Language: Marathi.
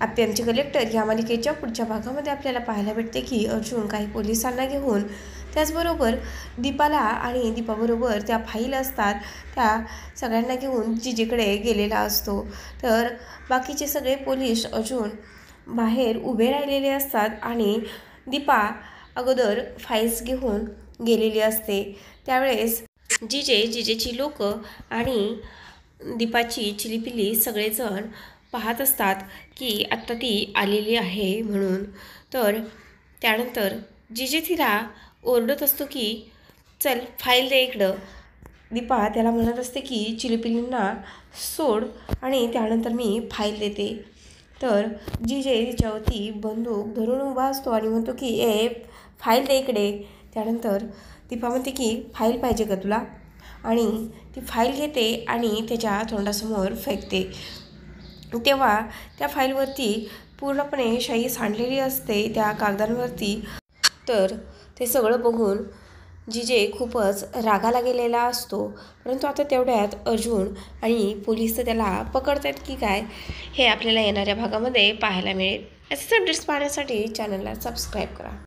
आप्पे कलेक्टर या मालिकेच्या पुढच्या भागामध्ये आपल्याला पाहायला भेटते की अर्जुन काही पोलिसांना घेऊन, त्याचबरोबर दीपाला आणि दीपाबरोबर त्या फाईल असतात त्या सगळ्यांना घेऊन जिजेकडे गेलेला असतो। तर बाकीचे सगळे पोलीस अजून बाहेर उभे राहिलेले असतात आणि दीपा अगोदर फाईल्स घेऊन गेलेली असते। त्यावेळेस जिजेची लोक आणि दीपाची चिलीपिली सगळेजण पाहत असतात की आत्ता ती आलेली आहे म्हणून। तर त्यानंतर जिजे तिला ओरडत असतो की चल फाईल दे इकडं। दीपा त्याला म्हणत असते की चिलीपिलींना सोड आणि त्यानंतर मी फाईल देते। तर जिजे तिच्यावरती बंदूक धरून उभा असतो आणि म्हणतो की फाईल दे इकडे। त्यानंतर दीपा म्हणते की फाईल पाहिजे का तुला, आणि ती फाईल घेते आणि त्याच्या तोंडासमोर फेकते। तेव्हा त्या फाईलवरती पूर्णपणे शाई सांडलेली असते त्या कागदांवरती। तर ते सगळं बघून जिजे खूपच रागाला गेलेला असतो। परंतु आता तेवढ्यात अर्जुन आणि पोलीस तर त्याला पकडतात की काय हे आपल्याला येणाऱ्या भागामध्ये पाहायला मिळेल। असेच अपडेट्स पाहण्यासाठी चॅनलला सबस्क्राईब करा।